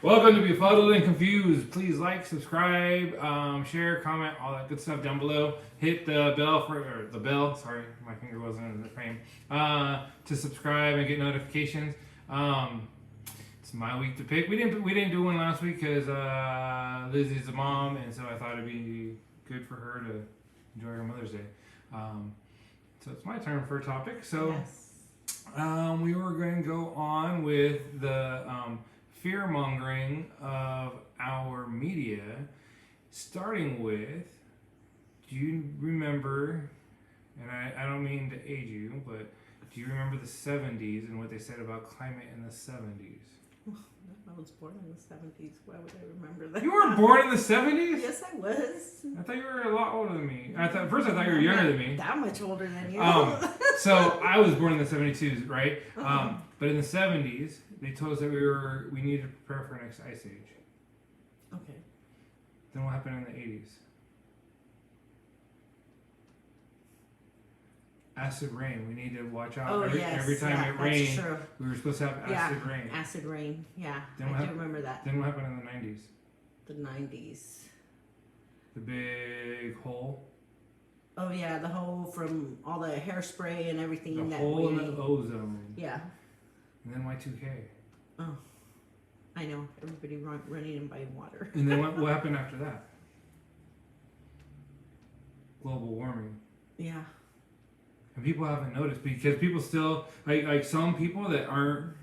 Welcome to Befuddled and Confused. Please like, subscribe, share, comment, all that good stuff down below. Hit the bell sorry, my finger wasn't in the frame. To subscribe and get notifications. It's my week to pick. We didn't do one last week because Lizzie's a mom, and so I thought it'd be good for her to enjoy her Mother's Day. So it's my turn for a topic. So Yes. we were going to go on with the fear mongering of our media, starting with, do you remember, and I don't mean to age you, but do you remember the 70s and what they said about climate in the 70s? I was born in the 70s. Why would I remember that? You were born in the 70s? Yes, I was. I thought you were a lot older than me. First I thought you were younger than me. That much older than you. So I was born in the 72s, right? But in the 70s, they told us that we needed to prepare for the next ice age. Okay. Then what happened in the 80s? Acid rain. We need to watch out. Oh, every time it rained, true. we were supposed to have acid rain. Acid rain. Yeah, Then I do remember that. Then what happened in the 90s? The 90s. The big hole. Oh, yeah, the hole from all the hairspray and everything. The that hole in the ozone. Yeah. And then Y2K. Oh, I know. Everybody running and buying water. And then what happened after that? Global warming. Yeah. And people haven't noticed because people still like some people that aren't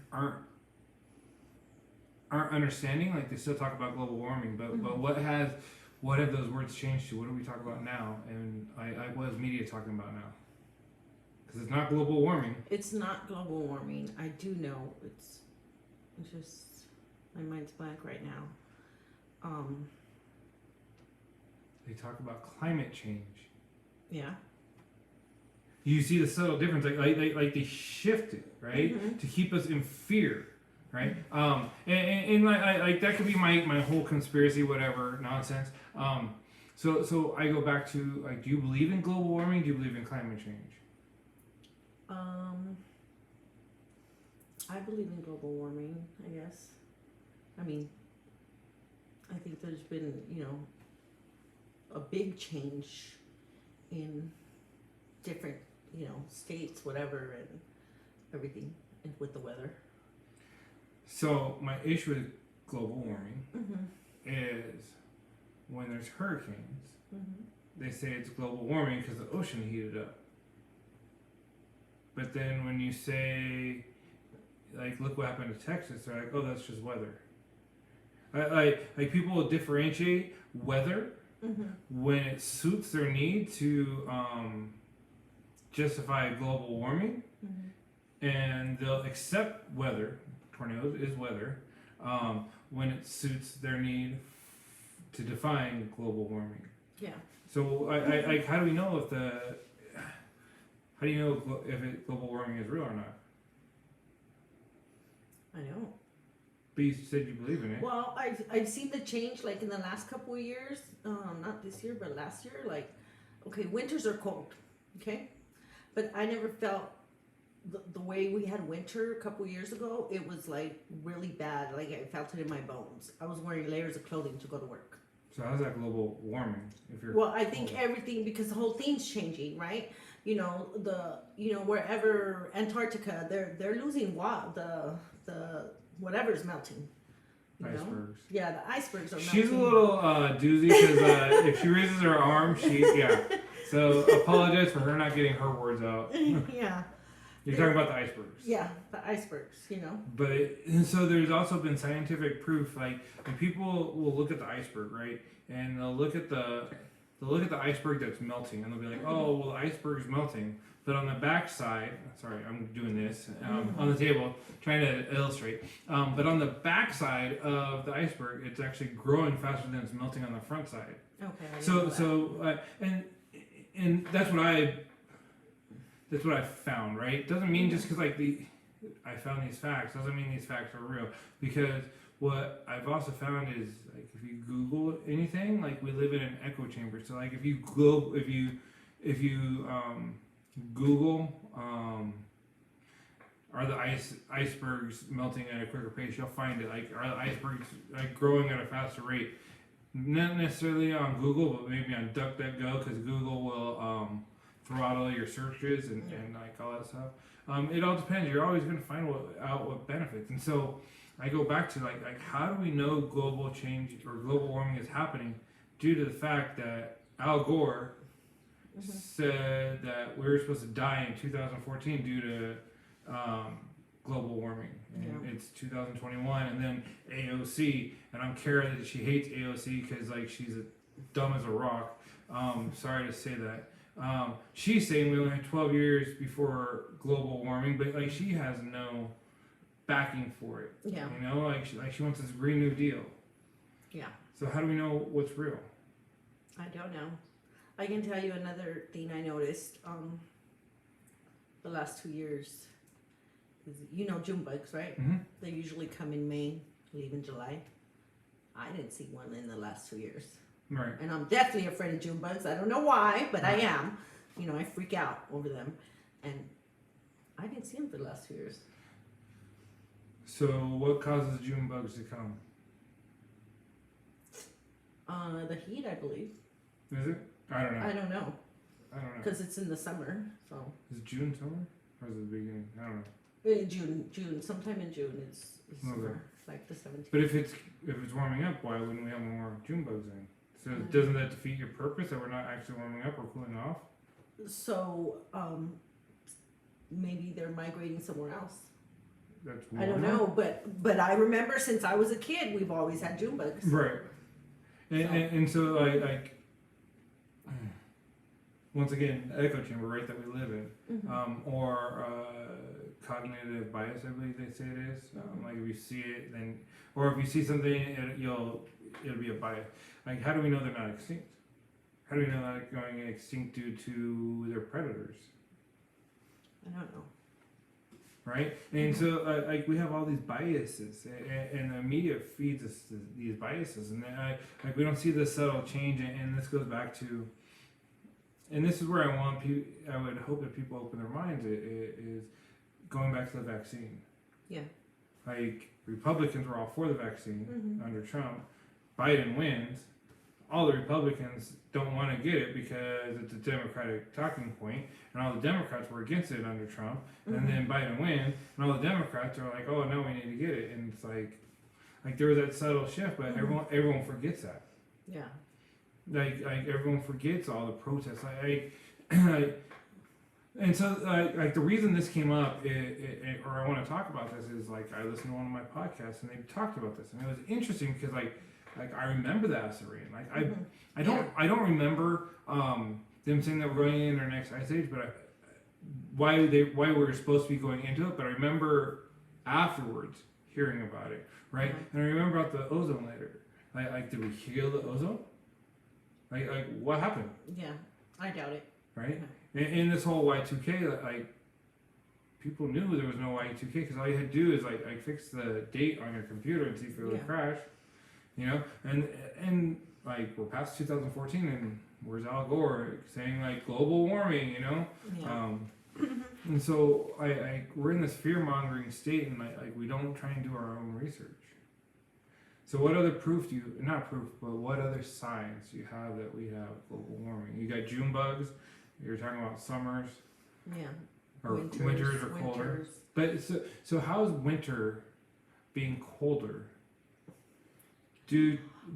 understanding, like they still talk about global warming, but what have those words changed to? What do we talk about now? And what is media talking about now? Because it's not global warming. It's not global warming. I do know it's just my mind's blank right now. They talk about climate change. Yeah. You see the subtle difference, like they shift it, right, to keep us in fear, right? And like that could be my whole conspiracy, whatever nonsense. So I go back to like, do you believe in global warming? Do you believe in climate change? I believe in global warming, I guess. I mean, I think there's been, a big change in different, states, whatever, and everything with the weather. So my issue with global warming is when there's hurricanes, they say it's global warming because the ocean heated up. But then when you say, like, look what happened to Texas, they're like, oh, that's just weather. Like people will differentiate weather when it suits their need to justify global warming, and they'll accept weather, tornadoes is weather, when it suits their need to define global warming. Yeah. So how do we know if global warming is real or not? I know. But you said you believe in it. Well, I've seen the change, like, in the last couple of years, not this year, but last year, like, okay, winters are cold, okay? But I never felt the way we had winter a couple of years ago. It was, like, really bad. Like, I felt it in my bones. I was wearing layers of clothing to go to work. So how's that global warming? Well, I think everything, because the whole thing's changing, right? Wherever Antarctica, they're losing the whatever's melting. Icebergs. Yeah, the icebergs are melting. She's a little doozy because if she raises her arm, So apologize for her not getting her words out. Yeah. You're talking about the icebergs. Yeah, the icebergs, But and so there's also been scientific proof, like when people will look at the iceberg, right, and they'll look at the iceberg that's melting, and they'll be like, oh, well, the iceberg is melting. But on the back side, sorry, I'm doing this on the table, trying to illustrate. But on the back side of the iceberg, it's actually growing faster than it's melting on the front side. Okay. And that's what I found, right? Doesn't mean just because I found these facts doesn't mean these facts are real. Because what I've also found is, like, if you Google anything, like, we live in an echo chamber. So like if you Google are the icebergs melting at a quicker pace? You'll find it. Like, are the icebergs like growing at a faster rate? Not necessarily on Google, but maybe on DuckDuckGo, because Google will throttle your searches and like all that stuff. It all depends. You're always going to find out what benefits. And so I go back to like how do we know global change or global warming is happening due to the fact that Al Gore said that we were supposed to die in 2014 due to global warming, and it's 2021, and then AOC, and I'm Kara that she hates AOC because like she's dumb as a rock. Sorry to say that. She's saying we only have 12 years before global warming, but like she has no backing for it. Yeah. You know, like she wants this Green New Deal. Yeah. So how do we know what's real? I don't know. I can tell you another thing I noticed the last 2 years. You know June bugs, right? Mm-hmm. They usually come in May, leave in July. I didn't see one in the last 2 years. Right. And I'm definitely afraid of June bugs. I don't know why, but I am. You know, I freak out over them. And I didn't see them for the last 2 years. So what causes June bugs to come? The heat, I believe. Is it? I don't know. I don't know. Because it's in the summer, so. Is it June summer? Or is it the beginning? I don't know. June, sometime in June is summer, like the 17th. But if it's warming up, why wouldn't we have more June bugs in? So doesn't that defeat your purpose that we're not actually warming up or cooling off? So maybe they're migrating somewhere else. That's I don't know, but I remember since I was a kid, we've always had June bugs. Right. And so like once again, echo chamber, right, that we live in, or cognitive bias, I believe they say it is. Like if you see it, then, or if you see something, it'll be a bias. Like how do we know they're not extinct? How do we know they're not going extinct due to their predators? I don't know. Right, and so like we have all these biases, and the media feeds us these biases, and like we don't see the subtle change, and this goes back to. And this is where I would hope that people open their minds, is going back to the vaccine. Yeah. Like, Republicans were all for the vaccine under Trump. Biden wins. All the Republicans don't want to get it because it's a Democratic talking point, and all the Democrats were against it under Trump. And then Biden wins, and all the Democrats are like, oh, no, we need to get it. And it's like there was that subtle shift, but everyone forgets that. Yeah. Like everyone forgets all the protests. And so like the reason this came up, or I want to talk about this, is like I listened to one of my podcasts and they talked about this, and it was interesting because like I remember that Assyrian. Like I don't remember them saying that we're going into our next ice age, but why we were supposed to be going into it. But I remember afterwards hearing about it, right? And I remember about the ozone layer. Like did we heal the ozone? Like what happened? Yeah, I doubt it. Right? In this whole Y2K, like people knew there was no Y2K because all you had to do is like fix the date on your computer and see if it would crash. You know, and like we're past 2014, and where's Al Gore saying like global warming? You know, and so we're in this fear mongering state, and like we don't try and do our own research. So what other proof not proof, but what other signs do you have that we have global warming? You got June bugs, you're talking about summers. Yeah. Or winters or colder. But so how is winter being colder?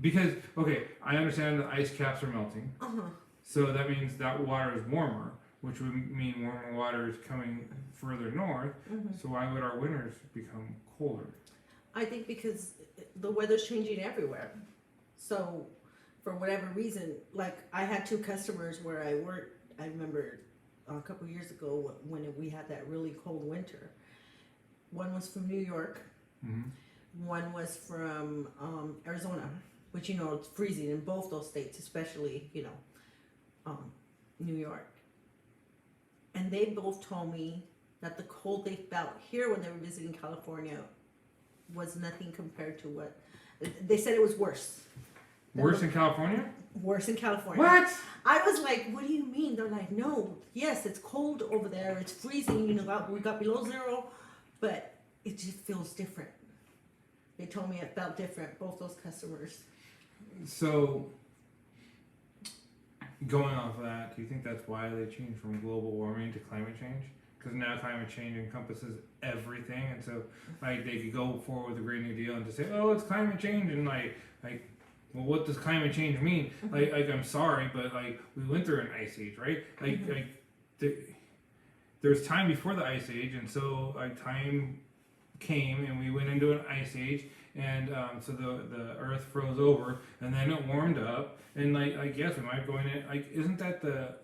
Because okay, I understand the ice caps are melting. So that means that water is warmer, which would mean warmer water is coming further north. So why would our winters become colder? I think because the weather's changing everywhere. So for whatever reason, like I had 2 customers where I worked, I remember a couple years ago when we had that really cold winter. One was from New York. One was from Arizona, which, you know, it's freezing in both those states, especially, you know, New York. And they both told me that the cold they felt here when they were visiting California was nothing compared to what they said. It was worse. Worse in California? Worse in California. What? I was like, what do you mean? They're like, no, yes, it's cold over there. It's freezing. You know, we got below zero but it just feels different. They told me it felt different, both those customers. So, going off of that, do you think that's why they changed from global warming to climate change? Because now climate change encompasses everything, and so like they could go forward with the Green New Deal and just say, "Oh, it's climate change," and well, what does climate change mean? Like I'm sorry, but like we went through an ice age, right? There's time before the ice age, and so like time came and we went into an ice age, and so the earth froze over, and then it warmed up, and like yes, we might go in it. Like, isn't that the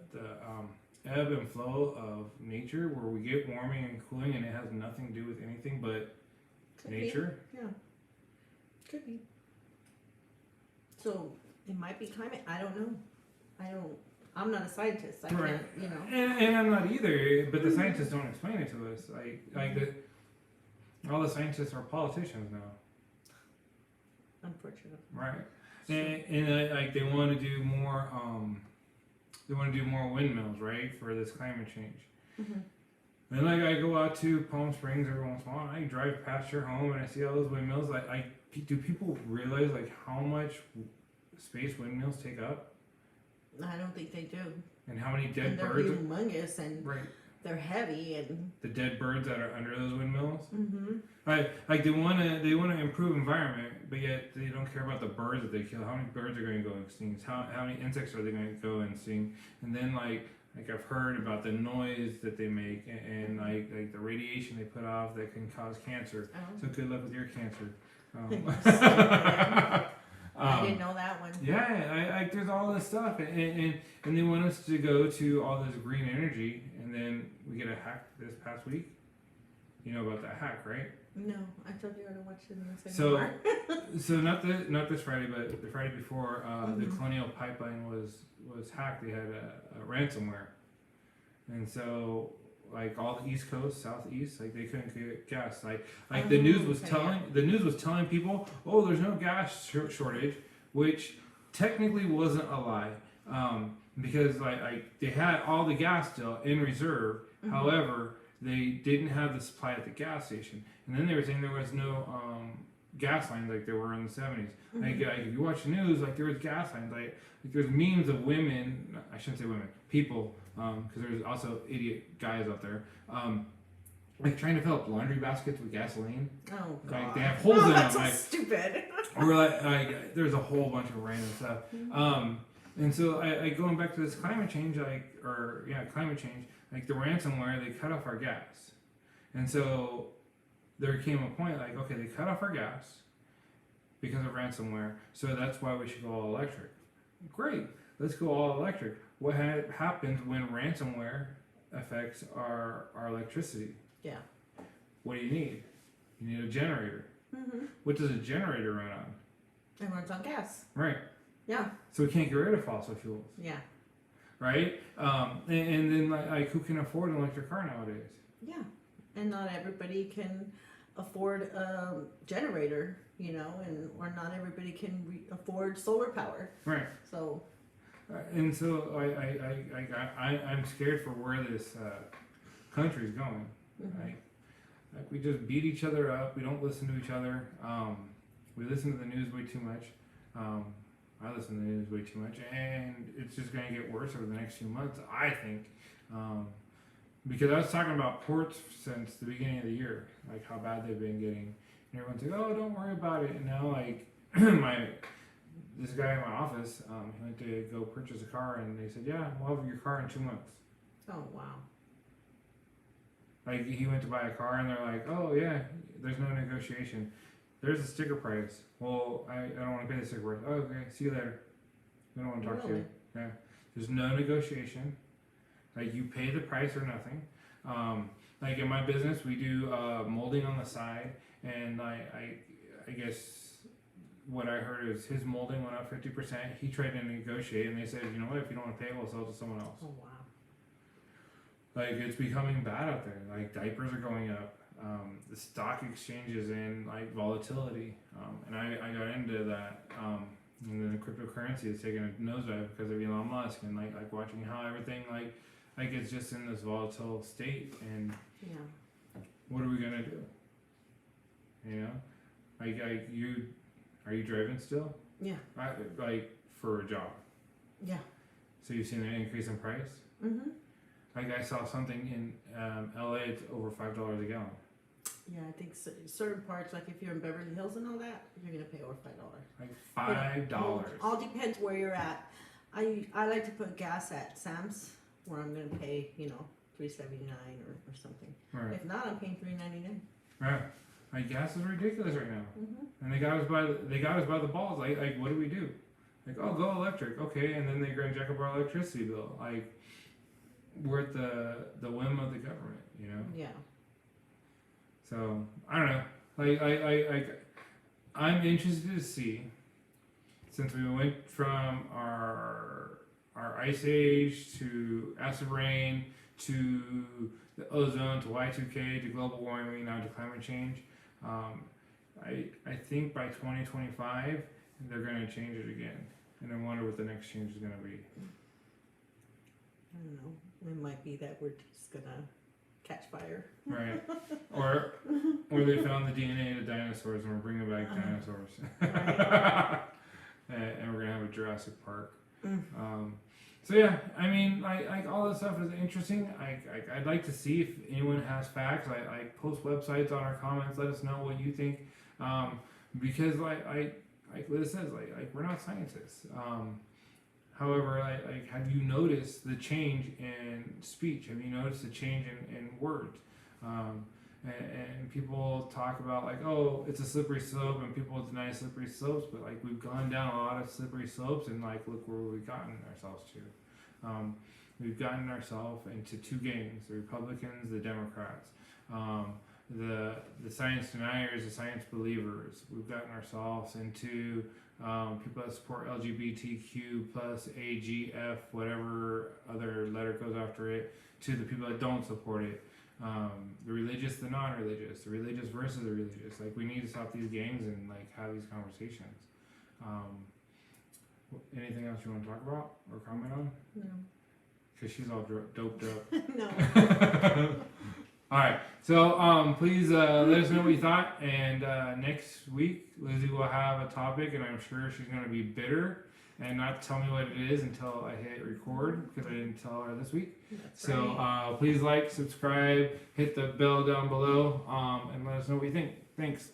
ebb and flow of nature, where we get warming and cooling, and it has nothing to do with anything but Could nature? be. Yeah, could be. So it might be climate. I don't know. I'm not a scientist. I Right. can't. You know. And I'm not either. But the scientists don't explain it to us. All the scientists are politicians now, Unfortunately. right? And like they want to do more. They want to do more windmills, right, for this climate change. And like I go out to Palm Springs every once in a while. I drive past your home and I see all those windmills. Do people realize like how much space windmills take up? I don't think they do. And how many dead And they're birds? humongous and Right. they're heavy and. The dead birds that are under those windmills. Mm-hmm. Like they want to improve environment, but yet they don't care about the birds that they kill. How many birds are going to go extinct? How many insects are they going to go extinct? And then like I've heard about the noise that they make, and like the radiation they put off that can cause cancer. Oh. So good luck with your cancer. I didn't know that one. Yeah, there's all this stuff, and they want us to go to all this green energy, and then we get a hack this past week. You know about that hack, right? No, I told you I don't watch the news So, anymore. not this Friday, but the Friday before, the Colonial Pipeline was hacked. They had a ransomware, and so like all the East Coast, Southeast, like they couldn't get gas. Like the news was telling people, oh, there's no gas shortage, which technically wasn't a lie, because like they had all the gas still in reserve. However, they didn't have the supply at the gas station, and then they were saying there was no gas lines like there were in the 70s. Like if you watch the news, like there was gas lines, like there's memes of women. I shouldn't say women, people, because there's also idiot guys out there, like trying to fill up laundry baskets with gasoline. Oh God! Like they have holes in them. That's so Like, stupid. or like there's a whole bunch of random stuff. And so I going back to this climate change, climate change. Like the ransomware, they cut off our gas, and so there came a point like, okay, they cut off our gas because of ransomware, so that's why we should go all electric. Great, let's go all electric. What happens when ransomware affects our electricity? Yeah. What do you need? You need a generator. What does a generator run on? It runs on gas. Right. Yeah. So we can't get rid of fossil fuels. Yeah. Right? And then like who can afford an electric car nowadays? Yeah. And not everybody can afford a generator, or not everybody can afford solar power. Right. So. And so I'm scared for where this country's going. Right? Like we just beat each other up. We don't listen to each other. We listen to the news way too much. I listen to the news way too much, and it's just going to get worse over the next few months, I think. Because I was talking about ports since the beginning of the year, like how bad they've been getting. And everyone's like, oh, don't worry about it. And now, like, this guy in my office, he went to go purchase a car, and they said, yeah, we'll have your car in 2 months. Oh, wow. Like, he went to buy a car, and they're like, oh, yeah, there's no negotiation. There's a sticker price. Well, I don't want to pay the sticker price. Oh, okay, see you later. We don't want to talk to you. Yeah. There's no negotiation. Like, you pay the price or nothing. Like, in my business, we do molding on the side, and I guess what I heard is his molding went up 50%. He tried to negotiate, and they said, you know what, if you don't want to pay, we'll sell it to someone else. Oh, wow. Like, it's becoming bad out there. Like, diapers are going up. The stock exchanges in like volatility, and I got into that, and then the cryptocurrency is taking a nosedive because of Elon Musk, and like watching how everything like it's just in this volatile state, and Yeah. what are we gonna do? You know, like are you driving still? Yeah. Like for a job. Yeah. So you've seen an increase in price? Mm-hmm. Like I saw something in LA, it's over $5 a gallon. Yeah, I think certain parts, like if you're in Beverly Hills and all that, you're gonna pay over $5. Like $5. All depends where you're at. I like to put gas at Sam's, where I'm gonna pay, $3.79 or something. Right. If not, I'm paying $3.99. Right. Like gas is ridiculous right now, Mm-hmm. and they got us by the balls. Like what do we do? Like, oh, go electric, okay, and then they're gonna jack up our electricity bill. Like we're at the whim of the government, you know. Yeah. So I don't know. Like I'm interested to see, since we went from our ice age to acid rain to the ozone to Y2K to global warming now to climate change. I think by 2025 they're going to change it again, and I wonder what the next change is going to be. I don't know. It might be that we're just gonna catch fire. Right. Or they found the DNA of dinosaurs and we're bringing back dinosaurs. Right. And we're gonna have a Jurassic Park. Mm. So yeah, I mean, like all this stuff is interesting. I'd like to see if anyone has facts. I post websites on our comments. Let us know what you think. Because like Liz says, like we're not scientists. However, like have you noticed the change in speech? Have you noticed the change in words? And people talk about like, oh, it's a slippery slope, and people deny slippery slopes, but like we've gone down a lot of slippery slopes, and like look where we've gotten ourselves to. We've gotten ourselves into two gangs: the Republicans, the Democrats, the science deniers, the science believers. We've gotten ourselves into people that support LGBTQ plus AGF, whatever other letter goes after it, to the people that don't support it. The religious, the non-religious, the religious versus the religious. Like we need to stop these gangs and like have these conversations. Anything else you want to talk about or comment on? No. Because she's all doped up. No. All right. So please let us know what you thought. And next week, Lizzie will have a topic, and I'm sure she's going to be bitter and not tell me what it is until I hit record, because I didn't tell her this week. That's So right. please like, subscribe, hit the bell down below, and let us know what you think. Thanks.